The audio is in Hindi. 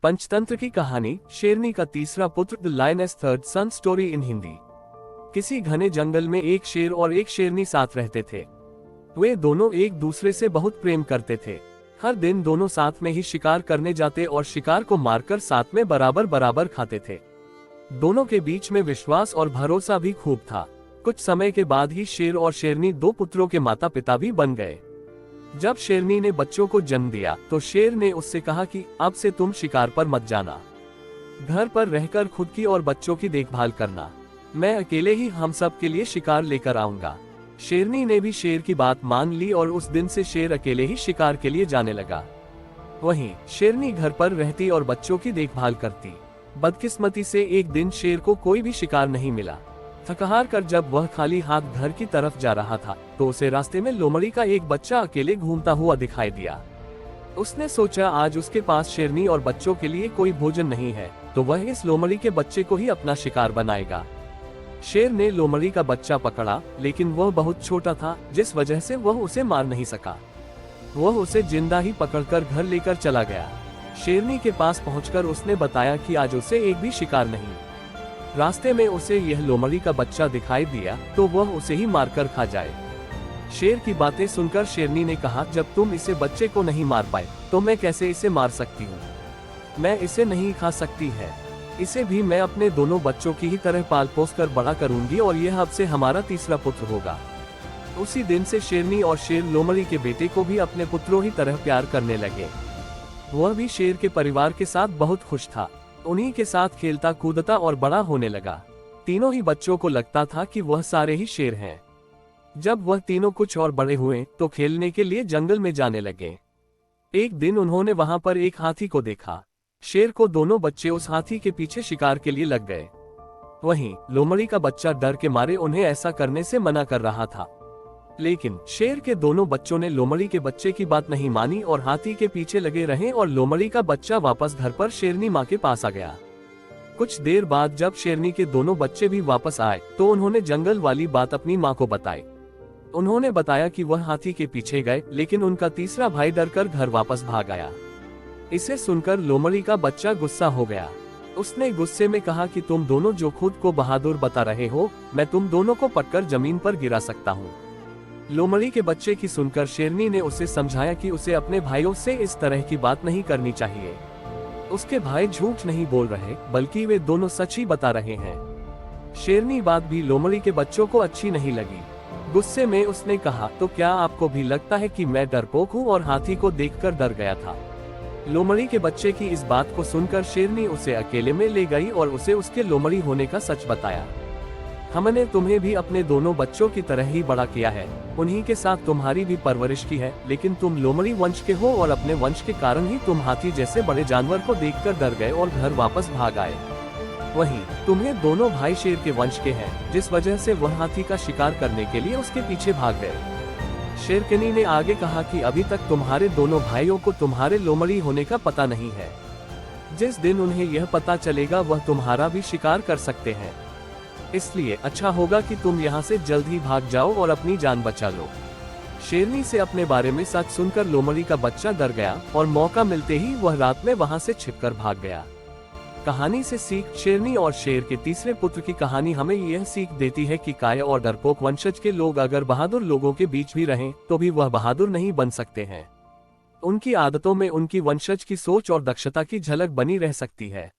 पंचतंत्र की कहानी शेरनी का तीसरा पुत्र the lioness third son story in Hindi. किसी घने जंगल में एक शेर और एक शेरनी साथ रहते थे। वे दोनों एक दूसरे से बहुत प्रेम करते थे। हर दिन दोनों साथ में ही शिकार करने जाते और शिकार को मारकर साथ में बराबर बराबर खाते थे। दोनों के बीच में विश्वास और भरोसा भी खूब था। कुछ समय के बाद ही शेर और शेरनी दो पुत्रों के माता पिता भी बन गए। जब शेरनी ने बच्चों को जन्म दिया तो शेर ने उससे कहा कि अब से तुम शिकार पर मत जाना, घर पर रहकर खुद की और बच्चों की देखभाल करना। मैं अकेले ही हम सब के लिए शिकार लेकर आऊंगा। शेरनी ने भी शेर की बात मान ली और उस दिन से शेर अकेले ही शिकार के लिए जाने लगा। वहीं शेरनी घर पर रहती और बच्चों की देखभाल करती। बदकिस्मती से एक दिन शेर को कोई भी शिकार नहीं मिला। थक-हार कर जब वह खाली हाथ घर की तरफ जा रहा था तो उसे रास्ते में लोमड़ी का एक बच्चा अकेले घूमता हुआ दिखाई दिया। उसने सोचा आज उसके पास शेरनी और बच्चों के लिए कोई भोजन नहीं है तो वह इस लोमड़ी के बच्चे को ही अपना शिकार बनाएगा। शेर ने लोमड़ी का बच्चा पकड़ा, लेकिन वह बहुत छोटा था जिस वजह से वह उसे मार नहीं सका। वह उसे जिंदा ही पकड़कर घर लेकर चला गया। शेरनी के पास पहुंचकर उसने बताया कि आज उसे एक भी शिकार नहीं। रास्ते में उसे यह लोमड़ी का बच्चा दिखाई दिया तो वह उसे ही मारकर खा जाए। शेर की बातें सुनकर शेरनी ने कहा, जब तुम इसे बच्चे को नहीं मार पाए तो मैं कैसे इसे मार सकती हूँ। मैं इसे नहीं खा सकती है। इसे भी मैं अपने दोनों बच्चों की ही तरह पाल पोस कर बड़ा करूंगी और यह अब से हमारा तीसरा पुत्र होगा। उसी दिन से शेरनी और शेर लोमड़ी के बेटे को भी अपने पुत्रों ही तरह प्यार करने लगे। वह भी शेर के परिवार के साथ बहुत खुश था। उन्हीं के साथ खेलता कूदता और बड़ा होने लगा। तीनों ही बच्चों को लगता था कि वह सारे ही शेर हैं। जब वह तीनों कुछ और बड़े हुए तो खेलने के लिए जंगल में जाने लगे। एक दिन उन्होंने वहां पर एक हाथी को देखा। शेर को दोनों बच्चे उस हाथी के पीछे शिकार के लिए लग गए। वहीं लोमड़ी का बच्चा डर के मारे उन्हें ऐसा करने से मना कर रहा था, लेकिन शेर के दोनों बच्चों ने लोमड़ी के बच्चे की बात नहीं मानी और हाथी के पीछे लगे रहे और लोमड़ी का बच्चा वापस घर पर शेरनी माँ के पास आ गया। कुछ देर बाद जब शेरनी के दोनों बच्चे भी वापस आए तो उन्होंने जंगल वाली बात अपनी माँ को बताई। उन्होंने बताया कि वह हाथी के पीछे गए, लेकिन उनका तीसरा भाई डरकर घर वापस भाग आया। इसे सुनकर लोमड़ी का बच्चा गुस्सा हो गया। उसने गुस्से में कहा कि तुम दोनों जो खुद को बहादुर बता रहे हो, मैं तुम दोनों को पटकर जमीन पर गिरा सकता हूँ। लोमड़ी के बच्चे की सुनकर शेरनी ने उसे समझाया कि उसे अपने भाइयों से इस तरह की बात नहीं करनी चाहिए। उसके भाई झूठ नहीं बोल रहे, बल्कि वे दोनों सच ही बता रहे हैं। शेरनी बात भी लोमड़ी के बच्चों को अच्छी नहीं लगी। गुस्से में उसने कहा, तो क्या आपको भी लगता है कि मैं डरपोक हूँ और हाथी को देखकर डर गया था। लोमड़ी के बच्चे की इस बात को सुनकर शेरनी उसे अकेले में ले गई और उसे उसके लोमड़ी होने का सच बताया। हमने तुम्हें भी अपने दोनों बच्चों की तरह ही बड़ा किया है, उन्हीं के साथ तुम्हारी भी परवरिश की है, लेकिन तुम लोमड़ी वंश के हो और अपने वंश के कारण ही तुम हाथी जैसे बड़े जानवर को देखकर डर गए और घर वापस भाग आए। वहीं तुम्हें दोनों भाई शेर के वंश के हैं, जिस वजह से वह हाथी का शिकार करने के लिए उसके पीछे भाग गए। शेरनी ने आगे कहा कि अभी तक तुम्हारे दोनों भाइयों को तुम्हारे लोमड़ी होने का पता नहीं है। जिस दिन उन्हें यह पता चलेगा वह तुम्हारा भी शिकार कर सकते हैं। इसलिए अच्छा होगा कि तुम यहाँ से जल्द ही भाग जाओ और अपनी जान बचा लो। शेरनी से अपने बारे में सच सुनकर लोमड़ी का बच्चा डर गया और मौका मिलते ही वह रात में वहां से छिपकर भाग गया। कहानी से सीख। शेरनी और शेर के तीसरे पुत्र की कहानी हमें यह सीख देती है कि कायर और डरपोक वंशज के लोग अगर बहादुर लोगों के बीच भी रहें तो भी वह बहादुर नहीं बन सकते हैं। उनकी आदतों में उनकी वंशज की सोच और दक्षता की झलक बनी रह सकती है।